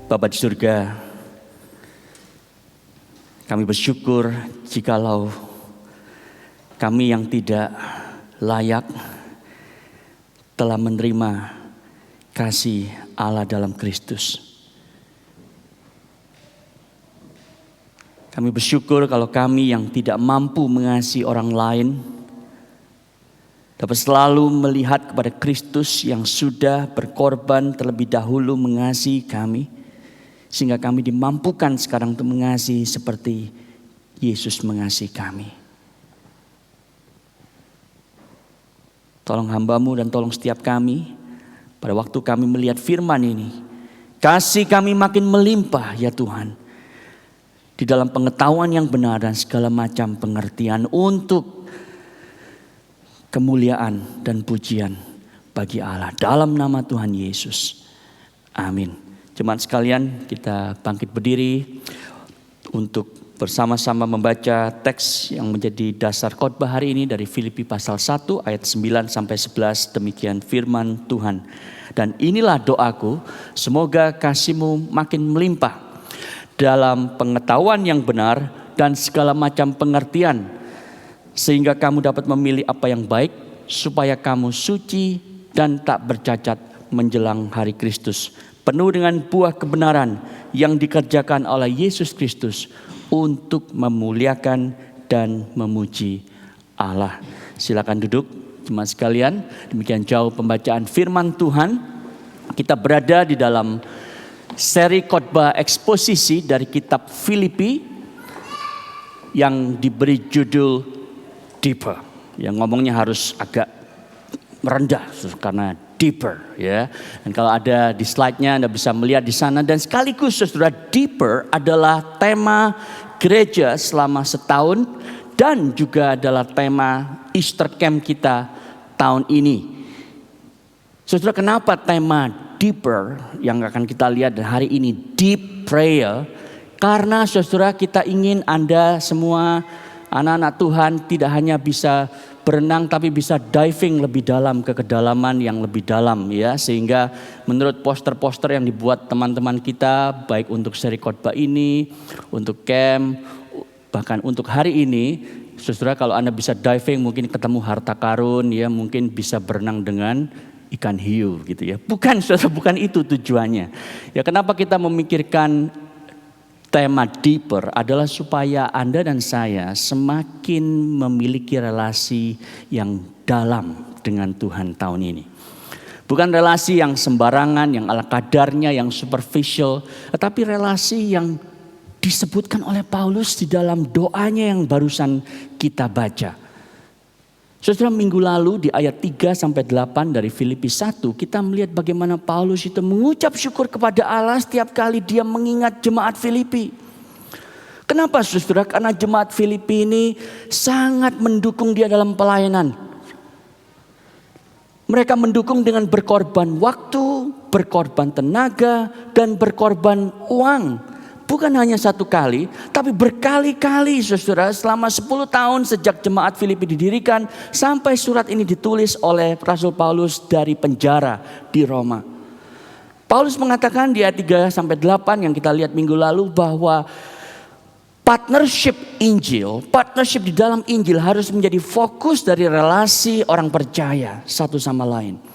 Bapa di surga, kami bersyukur jikalau kami yang tidak layak telah menerima kasih Allah dalam Kristus. Kami bersyukur kalau kami yang tidak mampu mengasihi orang lain dapat selalu melihat kepada Kristus yang sudah berkorban terlebih dahulu mengasihi kami. Sehingga kami dimampukan sekarang untuk mengasihi seperti Yesus mengasihi kami. Tolong hamba-Mu dan tolong setiap kami pada waktu kami melihat firman ini. Kasih kami makin melimpah ya Tuhan. Di dalam pengetahuan yang benar dan segala macam pengertian untuk kemuliaan dan pujian bagi Allah. Dalam nama Tuhan Yesus. Amin. Jemaat sekalian, kita bangkit berdiri untuk bersama-sama membaca teks yang menjadi dasar khotbah hari ini dari Filipi pasal 1 ayat 9 sampai 11. Demikian firman Tuhan. Dan inilah doaku, semoga kasih-Mu makin melimpah dalam pengetahuan yang benar dan segala macam pengertian, sehingga kamu dapat memilih apa yang baik, supaya kamu suci dan tak bercacat menjelang hari Kristus, penuh dengan buah kebenaran yang dikerjakan oleh Yesus Kristus untuk memuliakan dan memuji Allah. Silakan duduk jemaat sekalian. Demikian jauh pembacaan firman Tuhan. Kita berada di dalam seri khotbah eksposisi dari kitab Filipi yang diberi judul Deeper. Yang ngomongnya harus agak merendah karena deeper ya. Dan kalau ada di slide-nya Anda bisa melihat di sana. Dan sekaligus saudara, deeper adalah tema gereja selama setahun dan juga adalah tema Easter Camp kita tahun ini. Saudara, kenapa tema deeper yang akan kita lihat hari ini, deep prayer? Karena saudara, kita ingin Anda semua anak-anak Tuhan tidak hanya bisa berenang tapi bisa diving lebih dalam ke kedalaman yang lebih dalam ya. Sehingga menurut poster-poster yang dibuat teman-teman kita, baik untuk seri khotbah ini, untuk camp, bahkan untuk hari ini, saudara, kalau Anda bisa diving mungkin ketemu harta karun ya, mungkin bisa berenang dengan ikan hiu gitu ya. Bukan saudara, bukan itu tujuannya. Ya, kenapa kita memikirkan tema deeper adalah supaya Anda dan saya semakin memiliki relasi yang dalam dengan Tuhan tahun ini. Bukan relasi yang sembarangan, yang ala kadarnya, yang superficial. Tetapi relasi yang disebutkan oleh Paulus di dalam doanya yang barusan kita baca. Saudara, minggu lalu di ayat 3-8 dari Filipi 1 kita melihat bagaimana Paulus itu mengucap syukur kepada Allah setiap kali dia mengingat jemaat Filipi. Kenapa saudara? Karena jemaat Filipi ini sangat mendukung dia dalam pelayanan. Mereka mendukung dengan berkorban waktu, berkorban tenaga, dan berkorban uang. Bukan hanya satu kali, tapi berkali-kali saudara, selama 10 tahun sejak jemaat Filipi didirikan sampai surat ini ditulis oleh Rasul Paulus dari penjara di Roma. Paulus mengatakan di ayat 3-8 yang kita lihat minggu lalu bahwa partnership Injil, partnership di dalam Injil harus menjadi fokus dari relasi orang percaya satu sama lain.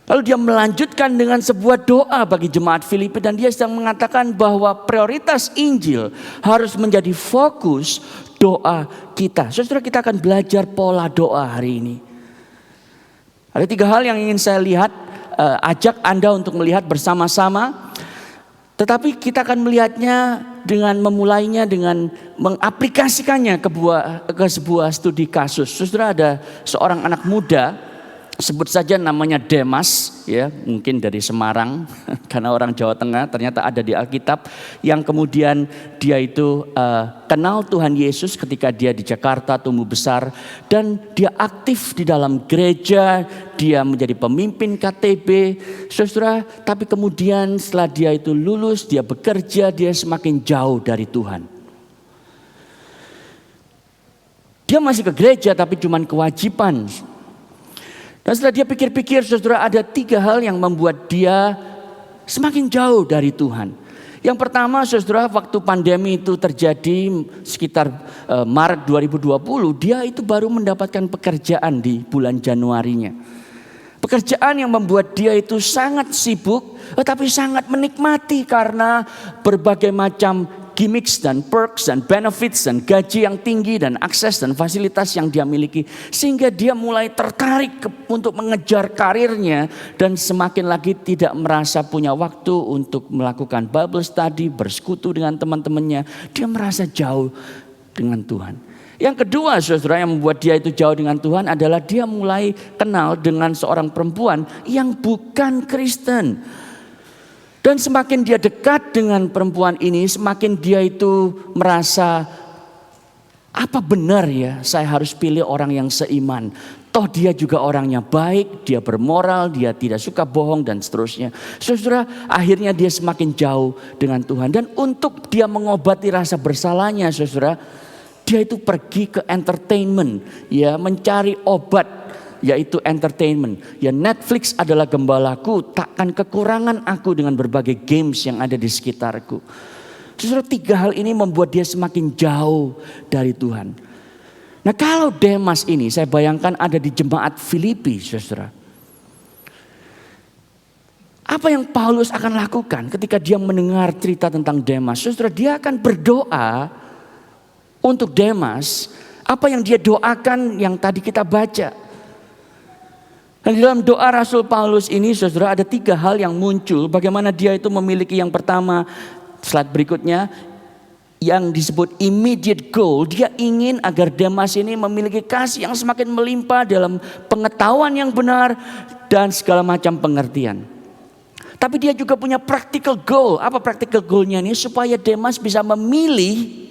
Lalu dia melanjutkan dengan sebuah doa bagi jemaat Filipi dan dia sedang mengatakan bahwa prioritas Injil harus menjadi fokus doa kita. Saudara, kita akan belajar pola doa hari ini. Ada 3 hal yang ingin saya lihat, ajak Anda untuk melihat bersama-sama. Tetapi kita akan melihatnya dengan memulainya dengan mengaplikasikannya ke sebuah studi kasus. Saudara, ada seorang anak muda, sebut saja namanya Demas ya, mungkin dari Semarang karena orang Jawa Tengah, ternyata ada di Alkitab, yang kemudian dia itu kenal Tuhan Yesus ketika dia di Jakarta tumbuh besar dan dia aktif di dalam gereja, dia menjadi pemimpin KTB, saudara. Tapi kemudian setelah dia itu lulus, dia bekerja, dia semakin jauh dari Tuhan. Dia masih ke gereja tapi cuma kewajiban. Dan setelah dia pikir-pikir, saudara, ada 3 hal yang membuat dia semakin jauh dari Tuhan. Yang pertama, saudara, waktu pandemi itu terjadi sekitar Maret 2020, dia itu baru mendapatkan pekerjaan di bulan Januarinya. Pekerjaan yang membuat dia itu sangat sibuk, tetapi sangat menikmati karena berbagai macam gimmicks dan perks dan benefits dan gaji yang tinggi dan akses dan fasilitas yang dia miliki. Sehingga dia mulai tertarik untuk mengejar karirnya dan semakin lagi tidak merasa punya waktu untuk melakukan Bible study, bersekutu dengan teman-temannya. Dia merasa jauh dengan Tuhan. Yang kedua, saudara, yang membuat dia itu jauh dengan Tuhan adalah dia mulai kenal dengan seorang perempuan yang bukan Kristen. Dan semakin dia dekat dengan perempuan ini, semakin dia itu merasa, apa benar ya saya harus pilih orang yang seiman. Toh dia juga orangnya baik, dia bermoral, dia tidak suka bohong dan seterusnya. Saudara, akhirnya dia semakin jauh dengan Tuhan. Dan untuk dia mengobati rasa bersalahnya, saudara, dia itu pergi ke entertainment, ya, mencari obat. Yaitu entertainment. Ya, Netflix adalah gembalaku, takkan kekurangan aku dengan berbagai games yang ada di sekitarku. Saudara, 3 hal ini membuat dia semakin jauh dari Tuhan. Nah, kalau Demas ini saya bayangkan ada di jemaat Filipi, saudara. Apa yang Paulus akan lakukan ketika dia mendengar cerita tentang Demas? Saudara, dia akan berdoa untuk Demas. Apa yang dia doakan yang tadi kita baca. Dan di dalam doa Rasul Paulus ini, saudara, ada 3 hal yang muncul. Bagaimana dia itu memiliki yang pertama, slide berikutnya, yang disebut immediate goal. Dia ingin agar Demas ini memiliki kasih yang semakin melimpah dalam pengetahuan yang benar dan segala macam pengertian. Tapi dia juga punya practical goal. Apa practical goalnya ini? Supaya Demas bisa memilih,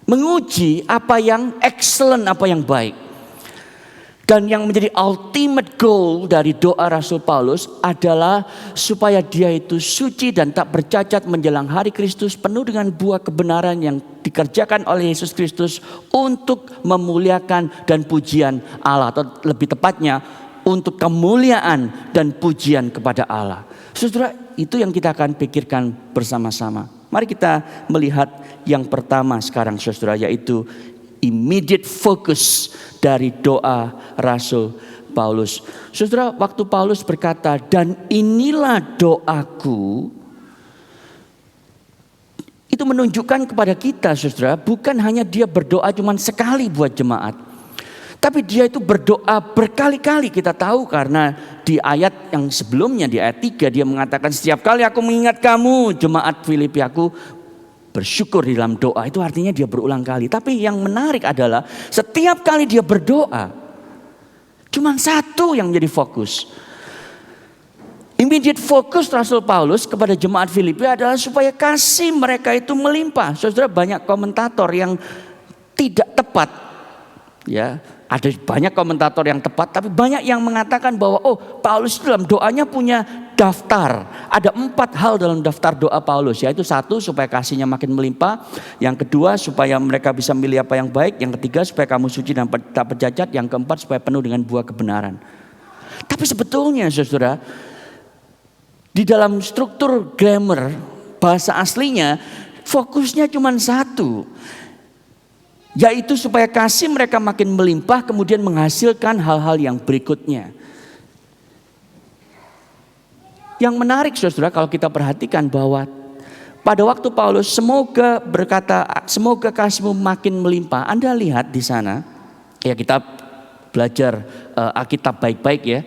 menguji apa yang excellent, apa yang baik. Dan yang menjadi ultimate goal dari doa Rasul Paulus adalah supaya dia itu suci dan tak bercacat menjelang hari Kristus, penuh dengan buah kebenaran yang dikerjakan oleh Yesus Kristus untuk memuliakan dan pujian Allah. Atau lebih tepatnya untuk kemuliaan dan pujian kepada Allah. Saudara, itu yang kita akan pikirkan bersama-sama. Mari kita melihat yang pertama sekarang, saudara, yaitu immediate focus dari doa Rasul Paulus. Saudara, waktu Paulus berkata, dan inilah doaku, itu menunjukkan kepada kita, saudara, bukan hanya dia berdoa cuma sekali buat jemaat. Tapi dia itu berdoa berkali-kali. Kita tahu karena di ayat yang sebelumnya, di ayat 3, dia mengatakan, setiap kali aku mengingat kamu, jemaat Filipi, aku bersyukur di dalam doa. Itu artinya dia berulang kali. Tapi yang menarik adalah setiap kali dia berdoa, cuma satu yang menjadi fokus. Immediate fokus Rasul Paulus kepada jemaat Filipi adalah supaya kasih mereka itu melimpah. Saudara, banyak komentator yang tidak tepat. Ya, ada banyak komentator yang tepat, tapi banyak yang mengatakan bahwa Paulus dalam doanya punya daftar. Ada 4 hal dalam daftar doa Paulus, yaitu 1, supaya kasihnya makin melimpah. Yang kedua, supaya mereka bisa memilih apa yang baik. Yang ketiga, supaya kamu suci dan tak bercacat. Yang keempat, supaya penuh dengan buah kebenaran. Tapi sebetulnya, saudara, di dalam struktur grammar bahasa aslinya, fokusnya cuma 1, yaitu supaya kasih mereka makin melimpah, kemudian menghasilkan hal-hal yang berikutnya. Yang menarik, saudara, kalau kita perhatikan bahwa pada waktu Paulus semoga berkata, semoga kasihmu makin melimpah. Anda lihat di sana, ya, kita belajar Alkitab baik-baik ya.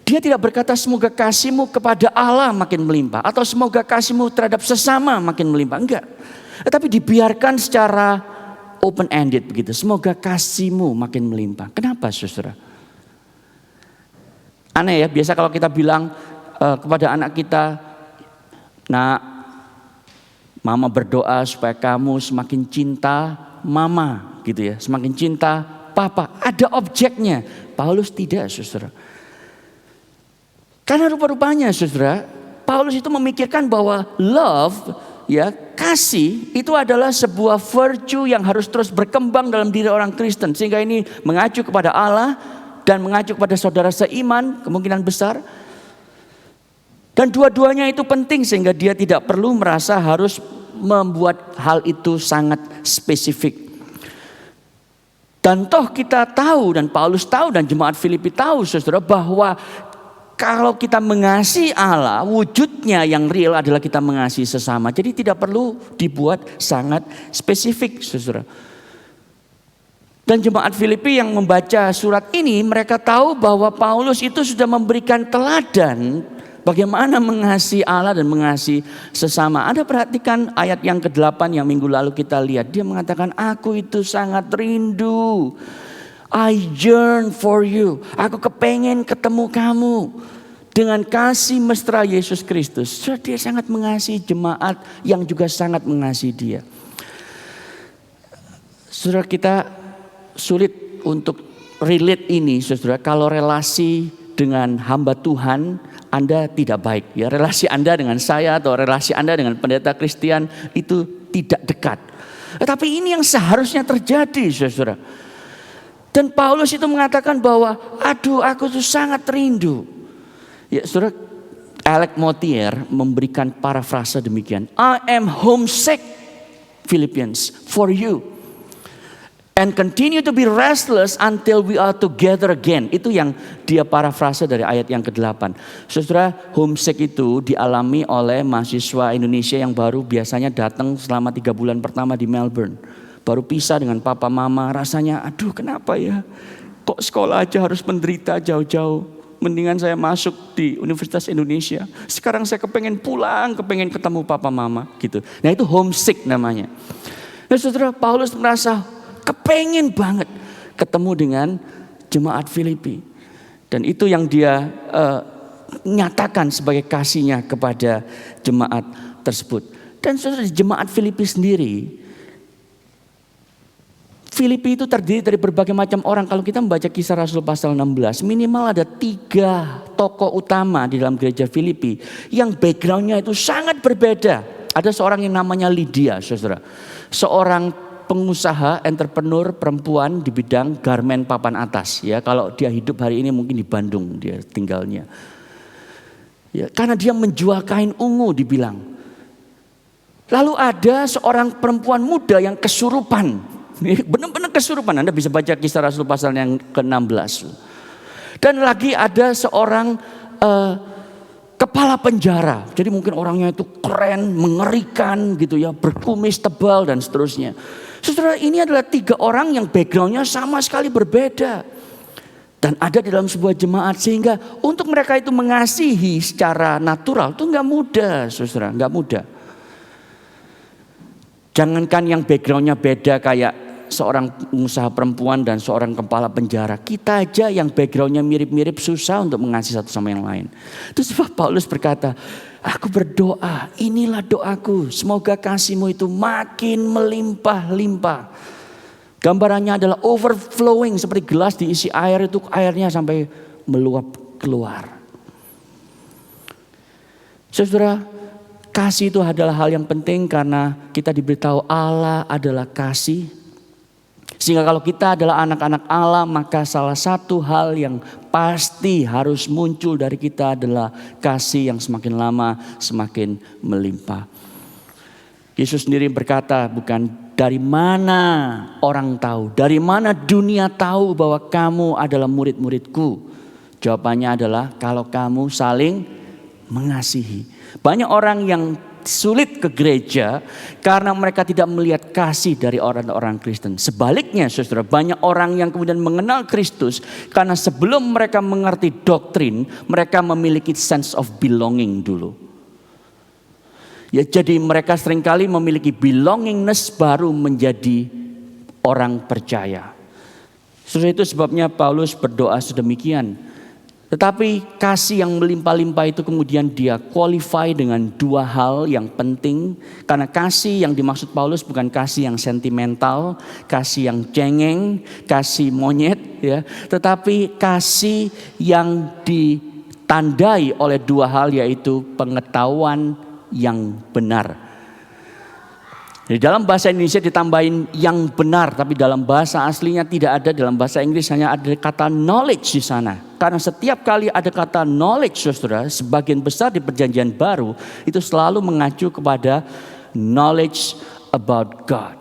Dia tidak berkata semoga kasihmu kepada Allah makin melimpah, atau semoga kasihmu terhadap sesama makin melimpah. Enggak. Tetapi dibiarkan secara open ended begitu. Semoga kasihmu makin melimpah. Kenapa, saudara? Aneh ya, biasa kalau kita bilang kepada anak kita, nak, mama berdoa supaya kamu semakin cinta mama, gitu ya, semakin cinta papa. Ada objeknya. Paulus tidak, saudara. Karena rupa-rupanya, saudara, Paulus itu memikirkan bahwa love, ya, kasih itu adalah sebuah virtue yang harus terus berkembang dalam diri orang Kristen. Sehingga ini mengacu kepada Allah dan mengacu kepada saudara seiman, kemungkinan besar. Dan dua-duanya itu penting sehingga dia tidak perlu merasa harus membuat hal itu sangat spesifik. Dan toh kita tahu, dan Paulus tahu, dan jemaat Filipi tahu, saudara, bahwa kalau kita mengasihi Allah, wujudnya yang real adalah kita mengasihi sesama. Jadi tidak perlu dibuat sangat spesifik, saudara. Dan jemaat Filipi yang membaca surat ini, mereka tahu bahwa Paulus itu sudah memberikan teladan bagaimana mengasihi Allah dan mengasihi sesama. Anda perhatikan ayat yang ke-8 yang minggu lalu kita lihat. Dia mengatakan, aku itu sangat rindu. I yearn for you. Aku kepengen ketemu kamu. Dengan kasih mesra Yesus Kristus. Dia sangat mengasihi jemaat yang juga sangat mengasihi dia. Saudara, kita sulit untuk relate ini, saudara, kalau relasi dengan hamba Tuhan Anda tidak baik. Ya, relasi Anda dengan saya atau relasi Anda dengan pendeta Kristen itu tidak dekat. Tetapi ini yang seharusnya terjadi, saudara. Dan Paulus itu mengatakan bahwa, aduh, aku tuh sangat rindu. Ya, saudara, Alec Motyer memberikan parafrase demikian. I am homesick, Philippians, for you. And continue to be restless until we are together again. Itu yang dia parafrase dari ayat yang ke-8. Saudara, homesick itu dialami oleh mahasiswa Indonesia yang baru biasanya datang selama 3 bulan pertama di Melbourne. Baru pisah dengan papa mama, rasanya aduh kenapa ya. Kok sekolah aja harus menderita jauh-jauh. Mendingan saya masuk di Universitas Indonesia. Sekarang saya kepengen pulang, kepengen ketemu papa mama gitu. Nah itu homesick namanya. Nah saudara, Paulus merasa kepengen banget ketemu dengan jemaat Filipi. Dan itu yang dia nyatakan sebagai kasihnya kepada jemaat tersebut. Dan saudara, jemaat Filipi sendiri, Filipi itu terdiri dari berbagai macam orang. Kalau kita membaca Kisah Rasul pasal 16, minimal ada 3 tokoh utama di dalam gereja Filipi yang backgroundnya itu sangat berbeda. Ada seorang yang namanya Lydia, saudara. Seorang pengusaha, entrepreneur perempuan di bidang garmen papan atas. Ya, kalau dia hidup hari ini mungkin di Bandung dia tinggalnya. Ya, karena dia menjual kain ungu dibilang. Lalu ada seorang perempuan muda yang kesurupan. Benar-benar kesurupan. Anda bisa baca Kisah Rasul pasal yang ke-16. Dan lagi ada seorang kepala penjara. Jadi mungkin orangnya itu keren, mengerikan gitu ya, berkumis tebal dan seterusnya. Saudara, ini adalah 3 orang yang backgroundnya sama sekali berbeda. Dan ada di dalam sebuah jemaat sehingga untuk mereka itu mengasihi secara natural itu gak mudah, saudara, gak mudah. Jangankan yang backgroundnya beda kayak seorang pengusaha perempuan dan seorang kepala penjara. Kita aja yang backgroundnya mirip-mirip susah untuk mengasihi satu sama yang lain. Terus Paulus berkata, aku berdoa, inilah doaku. Semoga kasihmu itu makin melimpah-limpah. Gambarannya adalah overflowing, seperti gelas diisi air itu airnya sampai meluap keluar. Saudara, kasih itu adalah hal yang penting karena kita diberitahu Allah adalah kasih. Sehingga kalau kita adalah anak-anak Allah, maka salah satu hal yang pasti harus muncul dari kita adalah kasih yang semakin lama semakin melimpah. Yesus sendiri berkata, bukan dari mana orang tahu, dari mana dunia tahu bahwa kamu adalah murid-muridku. Jawabannya adalah kalau kamu saling mengasihi. Banyak orang yang sulit ke gereja karena mereka tidak melihat kasih dari orang-orang Kristen. Sebaliknya, saudara, banyak orang yang kemudian mengenal Kristus karena sebelum mereka mengerti doktrin, mereka memiliki sense of belonging dulu. Ya, jadi mereka seringkali memiliki belongingness baru menjadi orang percaya. Saudara, itu sebabnya Paulus berdoa sedemikian. Tetapi kasih yang melimpah-limpah itu kemudian dia qualify dengan 2 hal yang penting. Karena kasih yang dimaksud Paulus bukan kasih yang sentimental, kasih yang cengeng, kasih monyet, ya. Tetapi kasih yang ditandai oleh 2 hal, yaitu pengetahuan yang benar. Di dalam bahasa Indonesia ditambahin yang benar, tapi dalam bahasa aslinya tidak ada. Dalam bahasa Inggris hanya ada kata knowledge di sana. Karena setiap kali ada kata knowledge, saudara, sebagian besar di Perjanjian Baru itu selalu mengacu kepada knowledge about God,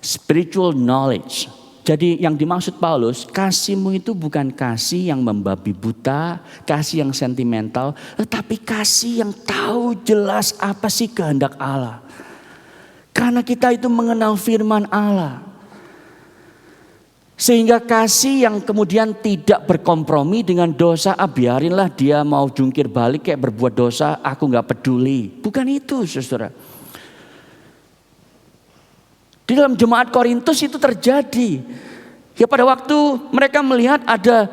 spiritual knowledge. Jadi yang dimaksud Paulus, kasihmu itu bukan kasih yang membabi buta, kasih yang sentimental, tetapi kasih yang tahu jelas apa sih kehendak Allah. Karena kita itu mengenal firman Allah. Sehingga kasih yang kemudian tidak berkompromi dengan dosa. Biarinlah dia mau jungkir balik kayak berbuat dosa, aku gak peduli. Bukan itu, saudara. Di dalam jemaat Korintus itu terjadi. Ya, pada waktu mereka melihat ada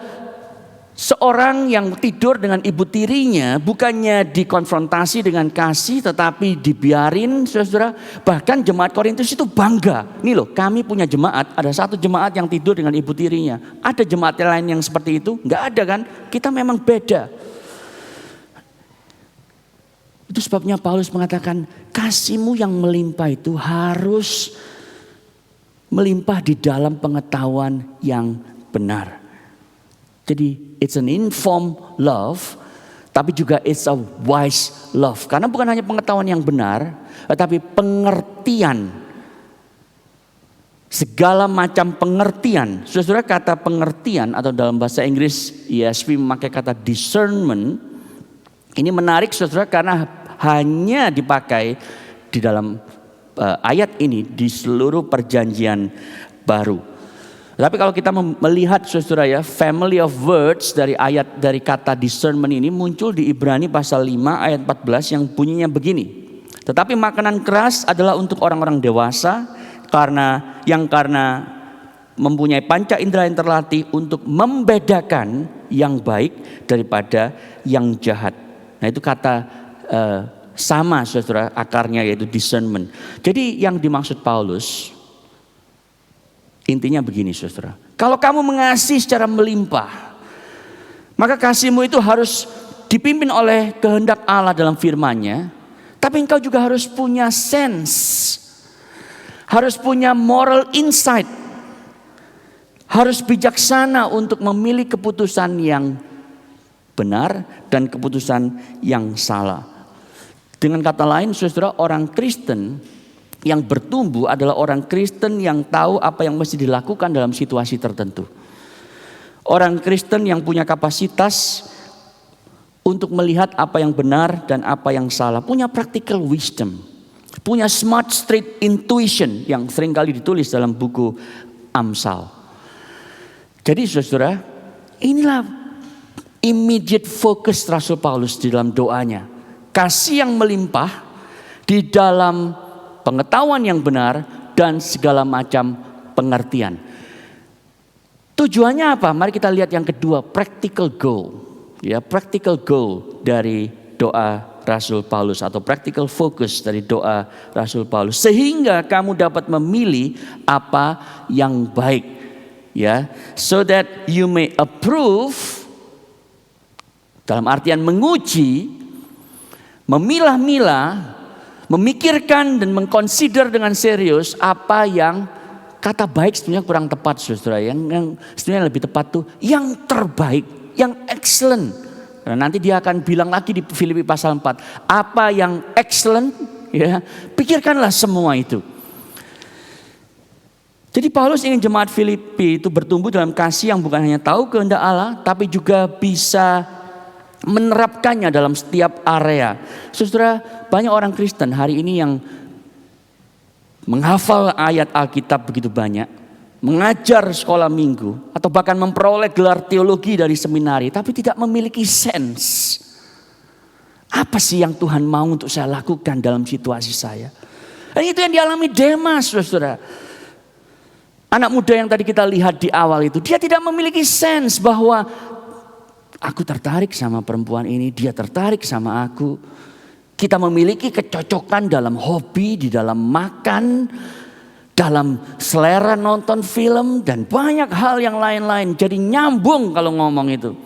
seorang yang tidur dengan ibu tirinya, bukannya dikonfrontasi dengan kasih tetapi dibiarin, saudara. Bahkan jemaat Korintus itu bangga. Nih loh, kami punya jemaat, ada satu jemaat yang tidur dengan ibu tirinya. Ada jemaat lain yang seperti itu? Enggak ada kan? Kita memang beda. Itu sebabnya Paulus mengatakan, kasihmu yang melimpah itu harus melimpah di dalam pengetahuan yang benar. Jadi it's an informed love, tapi juga it's a wise love. Karena bukan hanya pengetahuan yang benar, tetapi pengertian. Segala macam pengertian. Saudara, kata pengertian atau dalam bahasa Inggris ESV memakai kata discernment. Ini menarik, saudara, karena hanya dipakai di dalam ayat ini di seluruh Perjanjian Baru. Tapi kalau kita melihat, saudara, ya, family of words dari kata discernment ini muncul di Ibrani pasal 5 ayat 14 yang bunyinya begini. Tetapi makanan keras adalah untuk orang-orang dewasa karena mempunyai panca indera yang terlatih untuk membedakan yang baik daripada yang jahat. Nah, itu kata sama, saudara, akarnya yaitu discernment. Jadi yang dimaksud Paulus intinya begini, saudara. Kalau kamu mengasihi secara melimpah, maka kasihmu itu harus dipimpin oleh kehendak Allah dalam firman-Nya. Tapi engkau juga harus punya sense, harus punya moral insight, harus bijaksana untuk memilih keputusan yang benar dan keputusan yang salah. Dengan kata lain, saudara, orang Kristen yang bertumbuh adalah orang Kristen yang tahu apa yang mesti dilakukan dalam situasi tertentu. Orang Kristen yang punya kapasitas untuk melihat apa yang benar dan apa yang salah. Punya practical wisdom. Punya smart street intuition yang seringkali ditulis dalam buku Amsal. Jadi, saudara, inilah immediate focus Rasul Paulus di dalam doanya. Kasih yang melimpah di dalam pengetahuan yang benar dan segala macam pengertian. Tujuannya apa? Mari kita lihat yang kedua, practical goal. Ya, practical goal dari doa Rasul Paulus atau practical focus dari doa Rasul Paulus, sehingga kamu dapat memilih apa yang baik. Ya, so that you may approve, dalam artian menguji, memilah-milah, memikirkan dan mengconsider dengan serius apa yang, kata baik sebenarnya kurang tepat, saudara. Yang sebenarnya lebih tepat tuh yang terbaik, yang excellent. Karena nanti dia akan bilang lagi di Filipi pasal 4, apa yang excellent, ya, pikirkanlah semua itu. Jadi Paulus ingin jemaat Filipi itu bertumbuh dalam kasih yang bukan hanya tahu kehendak Allah, tapi juga bisa menerapkannya dalam setiap area. Saudara, banyak orang Kristen hari ini yang menghafal ayat Alkitab begitu banyak, mengajar sekolah minggu, atau bahkan memperoleh gelar teologi dari seminari, tapi tidak memiliki sense. Apa sih yang Tuhan mau untuk saya lakukan dalam situasi saya? Dan itu yang dialami Demas, saudara. Anak muda yang tadi kita lihat di awal itu, dia tidak memiliki sense bahwa aku tertarik sama perempuan ini, dia tertarik sama aku. Kita memiliki kecocokan dalam hobi, di dalam makan, dalam selera nonton film, dan banyak hal yang lain-lain. Jadi nyambung kalau ngomong itu.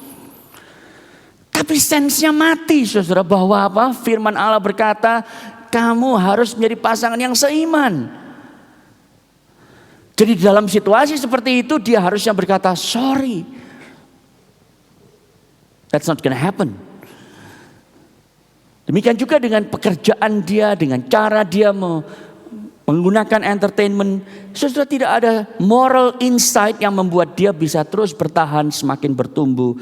Tapi sensenya mati, saudara, bahwa apa? Firman Allah berkata, kamu harus menjadi pasangan yang seiman. Jadi dalam situasi seperti itu dia harusnya berkata, sorry, that's not gonna happen. Demikian juga dengan pekerjaan dia, dengan cara dia menggunakan entertainment. Saudara, tidak ada moral insight yang membuat dia bisa terus bertahan semakin bertumbuh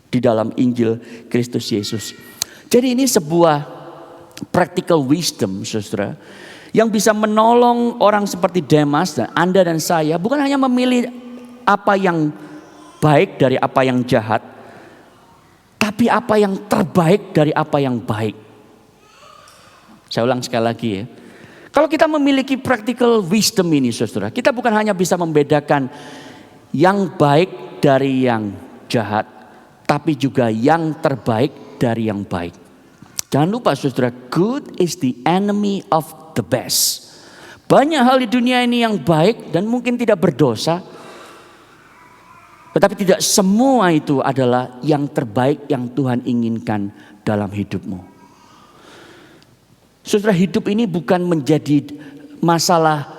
di dalam Injil Kristus Yesus. Jadi ini sebuah practical wisdom, saudara, yang bisa menolong orang seperti Demas dan Anda dan saya bukan hanya memilih apa yang baik dari apa yang jahat, tapi apa yang terbaik dari apa yang baik. Saya ulang sekali lagi ya. Kalau kita memiliki practical wisdom ini, saudara, kita bukan hanya bisa membedakan yang baik dari yang jahat, tapi juga yang terbaik dari yang baik. Jangan lupa, saudara, good is the enemy of the best. Banyak hal di dunia ini yang baik dan mungkin tidak berdosa, tetapi tidak semua itu adalah yang terbaik yang Tuhan inginkan dalam hidupmu. Saudara, hidup ini bukan menjadi masalah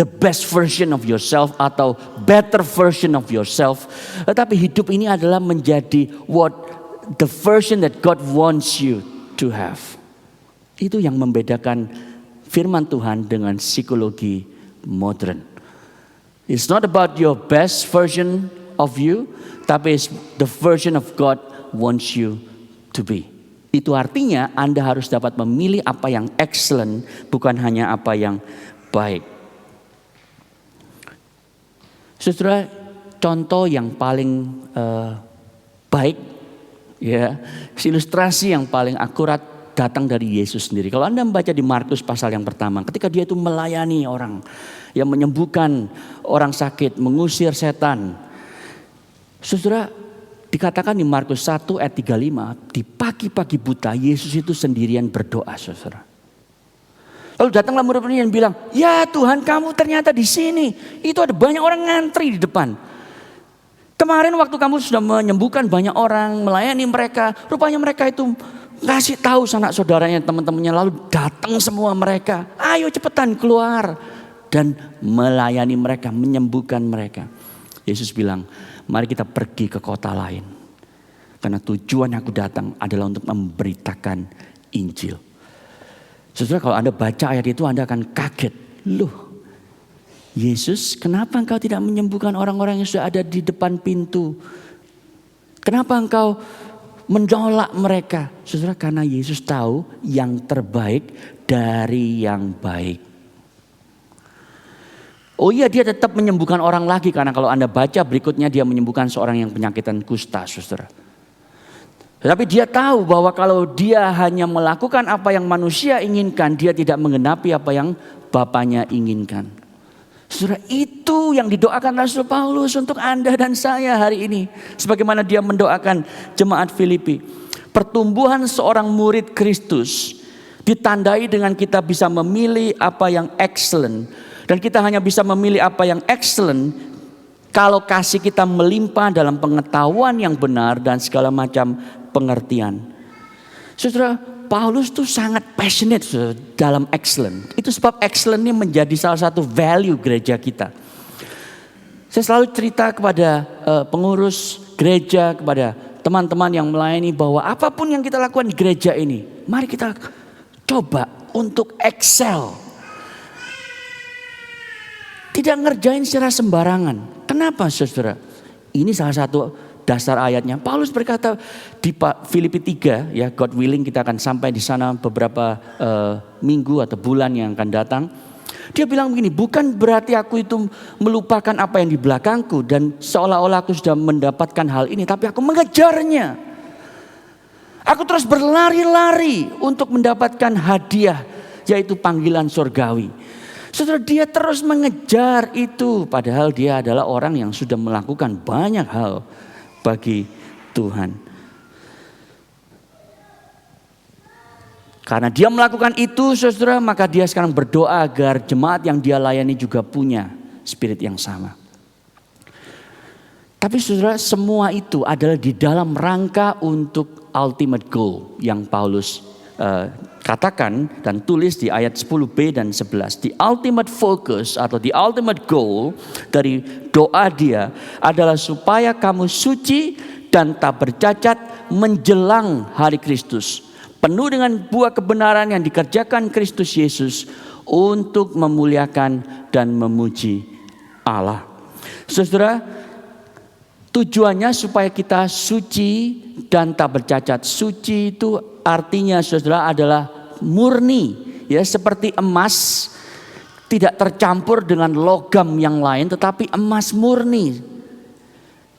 the best version of yourself atau better version of yourself. Tetapi hidup ini adalah menjadi the version that God wants you to have. Itu yang membedakan firman Tuhan dengan psikologi modern. It's not about your best version of you, tapi it's the version of God wants you to be. Itu artinya Anda harus dapat memilih apa yang excellent, bukan hanya apa yang baik. Saudara, contoh yang paling baik, ya, ilustrasi yang paling akurat datang dari Yesus sendiri. Kalau Anda membaca di Markus pasal yang pertama, ketika dia itu melayani orang, yang menyembuhkan orang sakit, mengusir setan. Saudara, dikatakan di Markus 1 ayat 35, di pagi-pagi buta Yesus itu sendirian berdoa, saudara. Lalu datanglah murid-muridnya yang bilang, ya Tuhan, kamu ternyata di sini. Itu ada banyak orang ngantri di depan. Kemarin waktu kamu sudah menyembuhkan banyak orang, melayani mereka, rupanya mereka itu ngasih tahu sanak saudaranya, teman-temannya, lalu datang semua mereka. Ayo cepetan keluar dan melayani mereka, menyembuhkan mereka. Yesus bilang, mari kita pergi ke kota lain. Karena tujuan aku datang adalah untuk memberitakan Injil. Saudara, kalau Anda baca ayat itu Anda akan kaget. Loh, Yesus, kenapa engkau tidak menyembuhkan orang-orang yang sudah ada di depan pintu? Kenapa engkau menolak mereka? Saudara, karena Yesus tahu yang terbaik dari yang baik. Oh iya, dia tetap menyembuhkan orang lagi, karena kalau Anda baca berikutnya dia menyembuhkan seorang yang penyakitan kusta, saudara. Tetapi dia tahu bahwa kalau dia hanya melakukan apa yang manusia inginkan, dia tidak menggenapi apa yang Bapaknya inginkan. Saudara, itu yang didoakan Rasul Paulus untuk Anda dan saya hari ini. Sebagaimana dia mendoakan jemaat Filipi. Pertumbuhan seorang murid Kristus ditandai dengan kita bisa memilih apa yang excellent. Dan kita hanya bisa memilih apa yang excellent kalau kasih kita melimpah dalam pengetahuan yang benar dan segala macam pengertian. Saudara, Paulus tuh sangat passionate dalam excellent. Itu sebab excellent ini menjadi salah satu value gereja kita. Saya selalu cerita kepada pengurus gereja, kepada teman-teman yang melayani bahwa apapun yang kita lakukan di gereja ini, mari kita coba untuk excel. Tidak ngerjain secara sembarangan. Kenapa, saudara? Ini salah satu dasar ayatnya. Paulus berkata di Filipi 3, ya, God willing kita akan sampai di sana beberapa minggu atau bulan yang akan datang. Dia bilang begini, bukan berarti aku itu melupakan apa yang di belakangku dan seolah-olah aku sudah mendapatkan hal ini, tapi aku mengejarnya. Aku terus berlari-lari untuk mendapatkan hadiah, yaitu panggilan surgawi. Saudara, dia terus mengejar itu, padahal dia adalah orang yang sudah melakukan banyak hal bagi Tuhan. Karena dia melakukan itu, saudara, maka dia sekarang berdoa agar jemaat yang dia layani juga punya spirit yang sama. Tapi saudara, semua itu adalah di dalam rangka untuk ultimate goal yang Paulus katakan dan tulis di ayat 10b dan 11. The ultimate focus atau the ultimate goal dari doa dia adalah supaya kamu suci dan tak bercacat menjelang hari Kristus. Penuh dengan buah kebenaran yang dikerjakan Kristus Yesus untuk memuliakan dan memuji Allah. Saudara, tujuannya supaya kita suci dan tak bercacat. Suci itu artinya saudara adalah murni, ya, seperti emas, tidak tercampur dengan logam yang lain, tetapi emas murni.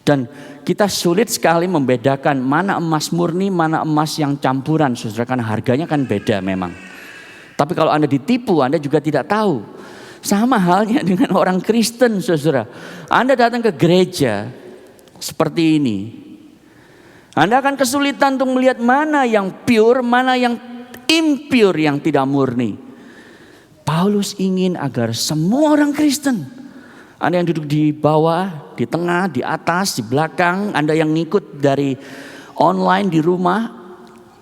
Dan kita sulit sekali membedakan mana emas murni, mana emas yang campuran, saudara, karena harganya kan beda memang. Tapi kalau Anda ditipu, Anda juga tidak tahu. Sama halnya dengan orang Kristen, saudara. Anda datang ke gereja seperti ini, Anda akan kesulitan untuk melihat mana yang pure, mana yang impure, yang tidak murni. Paulus ingin agar semua orang Kristen, Anda yang duduk di bawah, di tengah, di atas, di belakang, Anda yang ngikut dari online di rumah,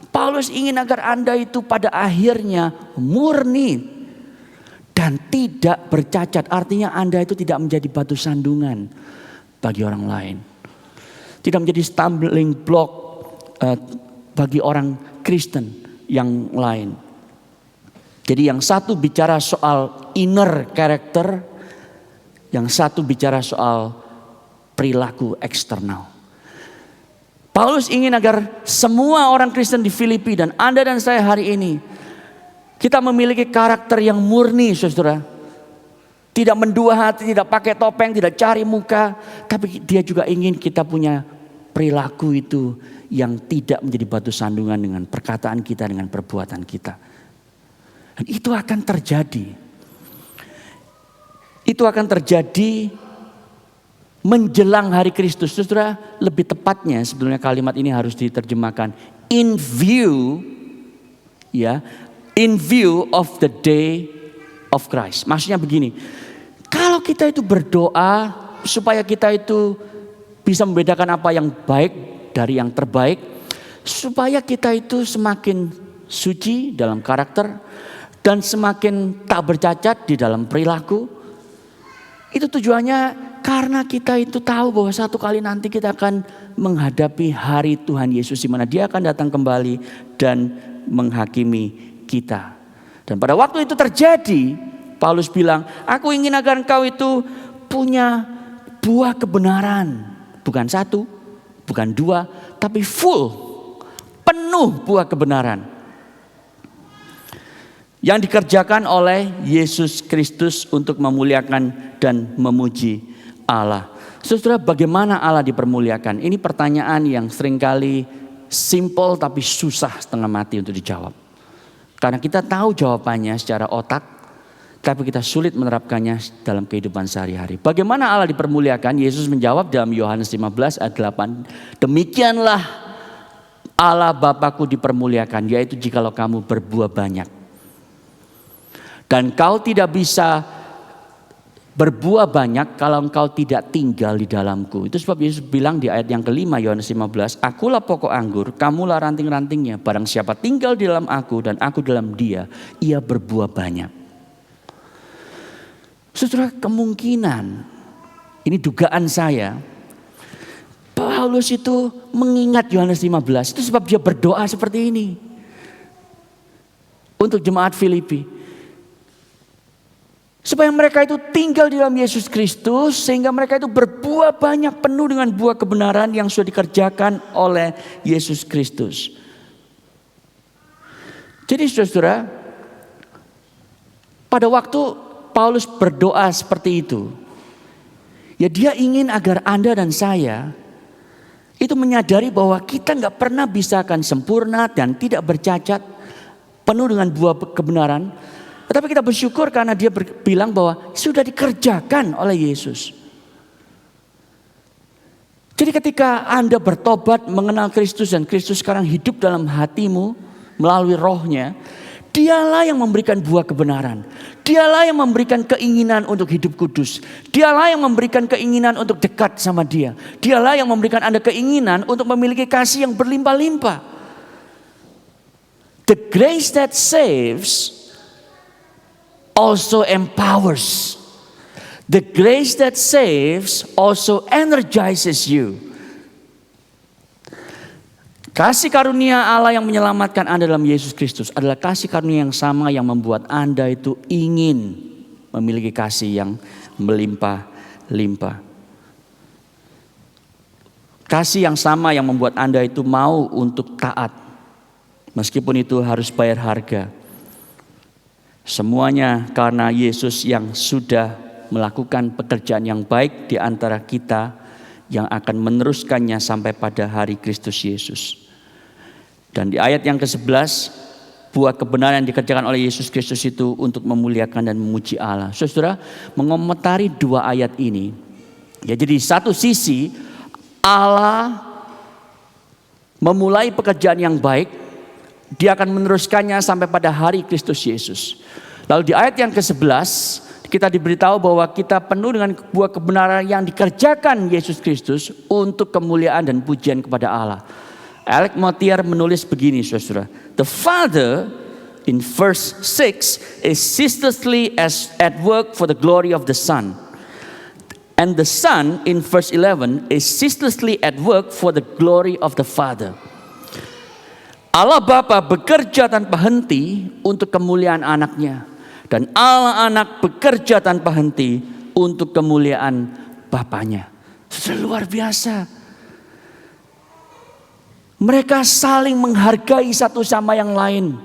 Paulus ingin agar Anda itu pada akhirnya murni dan tidak bercacat. Artinya Anda itu tidak menjadi batu sandungan bagi orang lain. Tidak menjadi stumbling block bagi orang Kristen yang lain. Jadi yang satu bicara soal inner character, yang satu bicara soal perilaku eksternal. Paulus ingin agar semua orang Kristen di Filipi dan Anda dan saya hari ini, kita memiliki karakter yang murni, saudara. Tidak mendua hati, tidak pakai topeng, tidak cari muka. Tapi dia juga ingin kita punya perilaku itu yang tidak menjadi batu sandungan dengan perkataan kita, dengan perbuatan kita. Dan itu akan terjadi. Itu akan terjadi menjelang hari Kristus. Saudara, lebih tepatnya sebetulnya kalimat ini harus diterjemahkan in view, ya, in view of the day of Christ. Maksudnya begini, kalau kita itu berdoa supaya kita itu bisa membedakan apa yang baik dari yang terbaik, supaya kita itu semakin suci dalam karakter dan semakin tak bercacat di dalam perilaku. Itu tujuannya karena kita itu tahu bahwa satu kali nanti kita akan menghadapi hari Tuhan Yesus, di mana Dia akan datang kembali dan menghakimi kita. Dan pada waktu itu terjadi, Paulus bilang, aku ingin agar engkau itu punya buah kebenaran. Bukan satu, bukan dua, tapi full, penuh buah kebenaran. Yang dikerjakan oleh Yesus Kristus untuk memuliakan dan memuji Allah. Saudara, bagaimana Allah dipermuliakan? Ini pertanyaan yang seringkali simple tapi susah setengah mati untuk dijawab. Karena kita tahu jawabannya secara otak, tapi kita sulit menerapkannya dalam kehidupan sehari-hari. Bagaimana Allah dipermuliakan? Yesus menjawab dalam Yohanes 15 ayat 8. Demikianlah Allah Bapa-Ku dipermuliakan, yaitu jikalau kamu berbuah banyak. Dan kau tidak bisa berbuah banyak kalau engkau tidak tinggal di dalamku. Itu sebab Yesus bilang di ayat yang kelima Yohanes 15. Akulah pokok anggur, kamulah ranting-rantingnya. Barang siapa tinggal di dalam aku dan aku dalam dia, ia berbuah banyak. Saudara, kemungkinan, ini dugaan saya, Paulus itu mengingat Yohanes 15. Itu sebab dia berdoa seperti ini untuk jemaat Filipi. Supaya mereka itu tinggal di dalam Yesus Kristus, sehingga mereka itu berbuah banyak, penuh dengan buah kebenaran yang sudah dikerjakan oleh Yesus Kristus. Jadi saudara, pada waktu Paulus berdoa seperti itu, ya dia ingin agar Anda dan saya itu menyadari bahwa kita gak pernah bisa akan sempurna dan tidak bercacat, penuh dengan buah kebenaran. Tetapi kita bersyukur karena dia bilang bahwa sudah dikerjakan oleh Yesus. Jadi ketika Anda bertobat mengenal Kristus dan Kristus sekarang hidup dalam hatimu melalui rohnya, Dialah yang memberikan buah kebenaran. Dialah yang memberikan keinginan untuk hidup kudus. Dialah yang memberikan keinginan untuk dekat sama Dia. Dialah yang memberikan Anda keinginan untuk memiliki kasih yang berlimpah-limpah. The grace that saves also empowers. The grace that saves also energizes you. Kasih karunia Allah yang menyelamatkan Anda dalam Yesus Kristus adalah kasih karunia yang sama yang membuat Anda itu ingin memiliki kasih yang melimpah-limpah. Kasih yang sama yang membuat Anda itu mau untuk taat. Meskipun itu harus bayar harga. Semuanya karena Yesus yang sudah melakukan pekerjaan yang baik di antara kita yang akan meneruskannya sampai pada hari Kristus Yesus. Dan di ayat yang ke-11, buah kebenaran yang dikerjakan oleh Yesus Kristus itu untuk memuliakan dan memuji Allah. Saudara, mengomentari dua ayat ini. Ya, jadi satu sisi Allah memulai pekerjaan yang baik, Dia akan meneruskannya sampai pada hari Kristus Yesus. Lalu di ayat yang ke-11 kita diberitahu bahwa kita penuh dengan buah kebenaran yang dikerjakan Yesus Kristus untuk kemuliaan dan pujian kepada Allah. Alec Motyer menulis begini, saudara. The Father in verse 6 is ceaselessly at work for the glory of the Son. And the Son in verse 11 is ceaselessly at work for the glory of the Father. Allah Bapa bekerja tanpa henti untuk kemuliaan anaknya. Dan Allah anak bekerja tanpa henti untuk kemuliaan Bapanya. Sudah luar biasa. Mereka saling menghargai satu sama yang lain.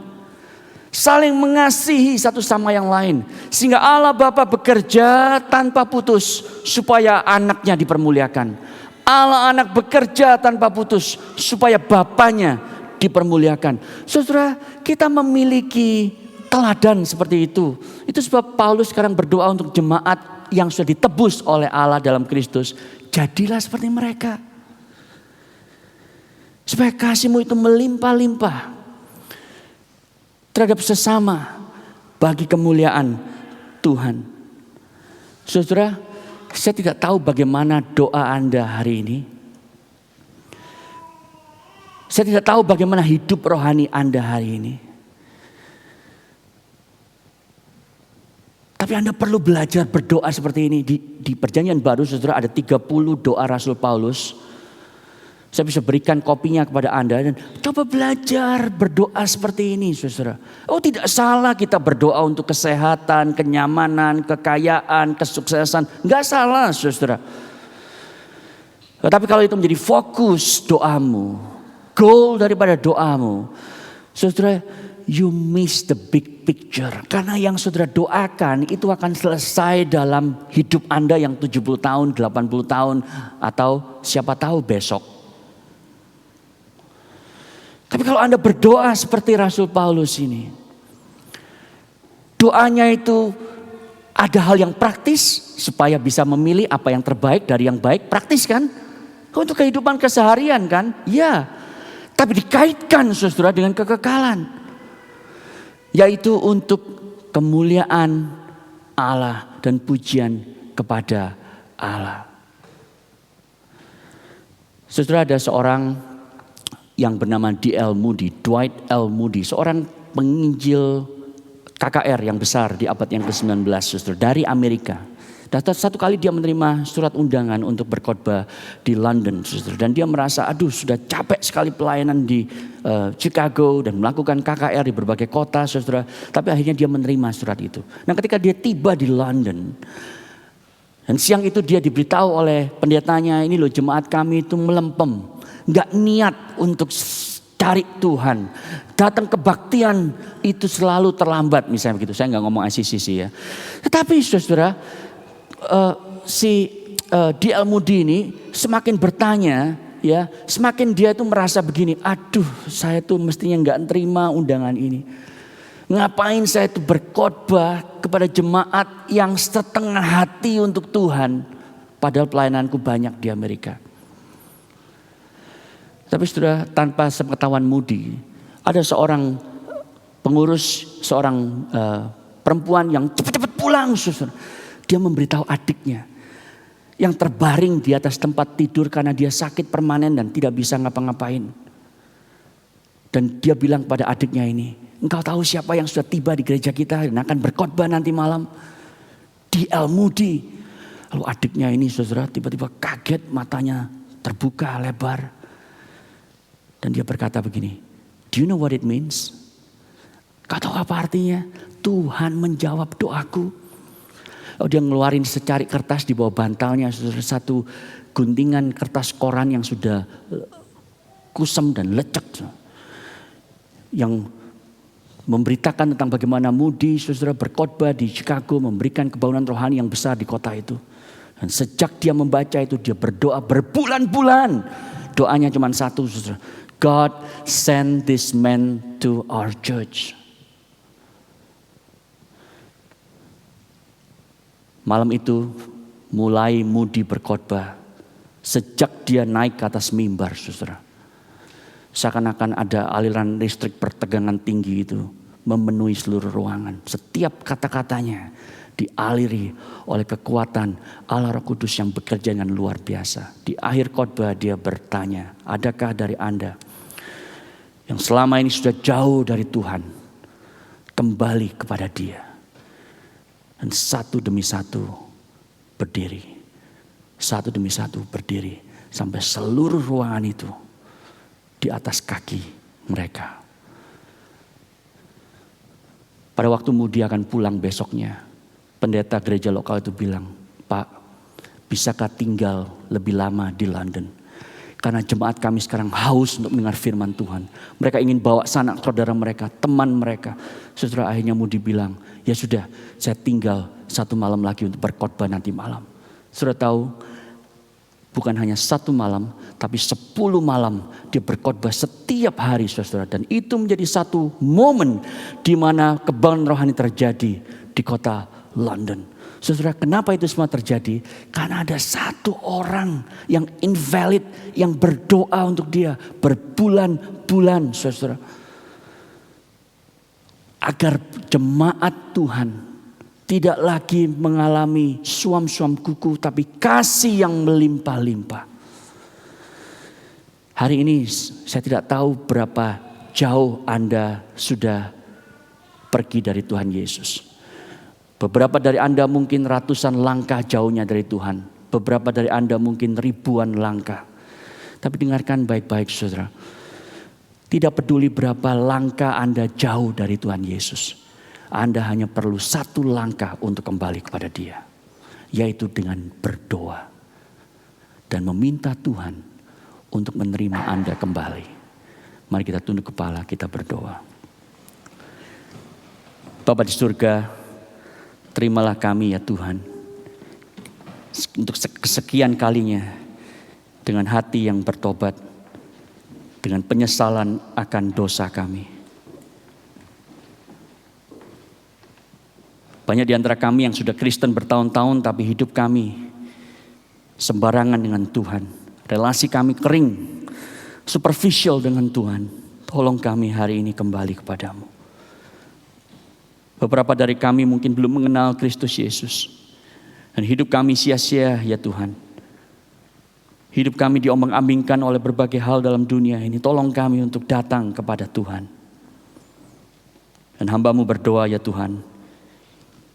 Saling mengasihi satu sama yang lain. Sehingga Allah Bapa bekerja tanpa putus supaya anaknya dipermuliakan. Allah anak bekerja tanpa putus supaya Bapanya dipermuliakan. Saudara, kita memiliki teladan seperti itu. Itu sebab Paulus sekarang berdoa untuk jemaat yang sudah ditebus oleh Allah dalam Kristus. Jadilah seperti mereka. Supaya kasih-Mu itu melimpah-limpah terhadap sesama bagi kemuliaan Tuhan. Saudara, saya tidak tahu bagaimana doa Anda hari ini. Saya tidak tahu bagaimana hidup rohani Anda hari ini. Tapi Anda perlu belajar berdoa seperti ini. Di perjanjian baru, saudara, ada 30 doa Rasul Paulus. Saya bisa berikan kopinya kepada Anda dan coba belajar berdoa seperti ini, saudara. Oh, tidak salah kita berdoa untuk kesehatan, kenyamanan, kekayaan, kesuksesan. Enggak salah, saudara. Tetapi kalau itu menjadi fokus doamu, goal daripada doamu, saudara, you miss the big picture. Karena yang saudara doakan itu akan selesai dalam hidup Anda yang 70 tahun, 80 tahun, atau siapa tahu besok. Tapi kalau Anda berdoa seperti Rasul Paulus ini, doanya itu ada hal yang praktis supaya bisa memilih apa yang terbaik dari yang baik. Praktis kan? Untuk kehidupan keseharian kan? Ya. Tapi dikaitkan, saudara, dengan kekekalan. Yaitu untuk kemuliaan Allah dan pujian kepada Allah. Saudara, ada seorang yang bernama D.L. Moody, Dwight L. Moody, seorang penginjil KKR yang besar di abad yang ke-19, saudara, dari Amerika. Dan satu kali dia menerima surat undangan untuk berkhotbah di London, saudara. Dan dia merasa, aduh, sudah capek sekali pelayanan di Chicago dan melakukan KKR di berbagai kota, saudara. Tapi akhirnya dia menerima surat itu. Nah, ketika dia tiba di London, dan siang itu dia diberitahu oleh pendetanya, ini loh jemaat kami itu melempem. Gak niat untuk cari Tuhan. Datang kebaktian itu selalu terlambat, misalnya begitu. Saya gak ngomong ICCC ya. Tetapi saudara, si D.L. Moody ini semakin bertanya, ya, semakin dia itu merasa begini, aduh, saya tuh mestinya gak terima undangan ini. Ngapain saya itu berkhotbah kepada jemaat yang setengah hati untuk Tuhan, padahal pelayananku banyak di Amerika. Tapi sudah tanpa sepengetahuan Moody, ada seorang pengurus, seorang perempuan yang cepat-cepat pulang, saudara. Dia memberitahu adiknya yang terbaring di atas tempat tidur karena dia sakit permanen dan tidak bisa ngapa-ngapain. Dan dia bilang pada adiknya ini, engkau tahu siapa yang sudah tiba di gereja kita dan akan berkhotbah nanti malam? D.L. Moody. Lalu adiknya ini saudara tiba-tiba kaget, matanya terbuka lebar. Dan dia berkata begini, do you know what it means? Kau tahu apa artinya? Tuhan menjawab doaku. Lalu dia ngeluarin secari kertas di bawah bantalnya, saudara, satu guntingan kertas koran yang sudah kusam dan lecek. Yang memberitakan tentang bagaimana Moody, saudara, berkhotbah di Chicago, memberikan kebangunan rohani yang besar di kota itu. Dan sejak dia membaca itu, dia berdoa berbulan-bulan. Doanya cuma satu, saudara. God send this man to our church. Malam itu mulai Moody berkhotbah. Sejak dia naik ke atas mimbar, saudara. Seakan-akan ada aliran listrik bertegangan tinggi itu memenuhi seluruh ruangan. Setiap kata-katanya dialiri oleh kekuatan Allah Roh Kudus yang bekerja dengan luar biasa. Di akhir khotbah dia bertanya, adakah dari Anda yang selama ini sudah jauh dari Tuhan kembali kepada Dia? Dan satu demi satu berdiri. Satu demi satu berdiri. Sampai seluruh ruangan itu di atas kaki mereka. Pada waktu Moody akan pulang besoknya, pendeta gereja lokal itu bilang, Pak, bisakah tinggal lebih lama di London? Karena jemaat kami sekarang haus untuk mendengar firman Tuhan. Mereka ingin bawa sanak saudara mereka, teman mereka. Saudara, akhirnya Moody bilang, ya sudah, saya tinggal 1 malam lagi untuk berkhotbah nanti malam. Saudara tahu, bukan hanya 1 malam, tapi 10 malam dia berkhotbah setiap hari, saudara. Dan itu menjadi satu momen di mana kebangkitan rohani terjadi di kota London. Saudara, kenapa itu semua terjadi? Karena ada satu orang yang invalid, yang berdoa untuk dia berbulan-bulan, saudara. Agar jemaat Tuhan tidak lagi mengalami suam-suam kuku, tapi kasih yang melimpah-limpah. Hari ini saya tidak tahu berapa jauh Anda sudah pergi dari Tuhan Yesus. Beberapa dari Anda mungkin ratusan langkah jauhnya dari Tuhan. Beberapa dari Anda mungkin ribuan langkah. Tapi dengarkan baik-baik, saudara. Tidak peduli berapa langkah Anda jauh dari Tuhan Yesus. Anda hanya perlu 1 langkah untuk kembali kepada Dia. Yaitu dengan berdoa. Dan meminta Tuhan untuk menerima Anda kembali. Mari kita tunduk kepala, kita berdoa. Bapa di surga, terimalah kami ya Tuhan. Untuk kesekian kalinya. Dengan hati yang bertobat. Dengan penyesalan akan dosa kami. Banyak di antara kami yang sudah Kristen bertahun-tahun, tapi hidup kami sembarangan dengan Tuhan. Relasi kami kering, superficial dengan Tuhan. Tolong kami hari ini kembali kepadamu. Beberapa dari kami mungkin belum mengenal Kristus Yesus. Dan hidup kami sia-sia ya Tuhan. Hidup kami diombang-ambingkan oleh berbagai hal dalam dunia ini. Tolong kami untuk datang kepada Tuhan. Dan hamba-Mu berdoa ya Tuhan.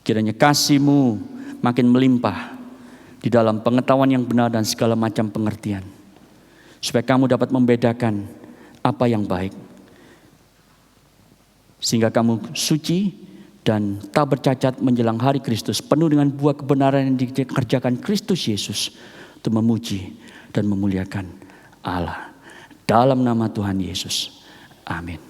Kiranya kasih-Mu makin melimpah di dalam pengetahuan yang benar dan segala macam pengertian. Supaya kamu dapat membedakan apa yang baik. Sehingga kamu suci dan tak bercacat menjelang hari Kristus. Penuh dengan buah kebenaran yang dikerjakan Kristus Yesus. Untuk memuji dan memuliakan Allah. Dalam nama Tuhan Yesus. Amin.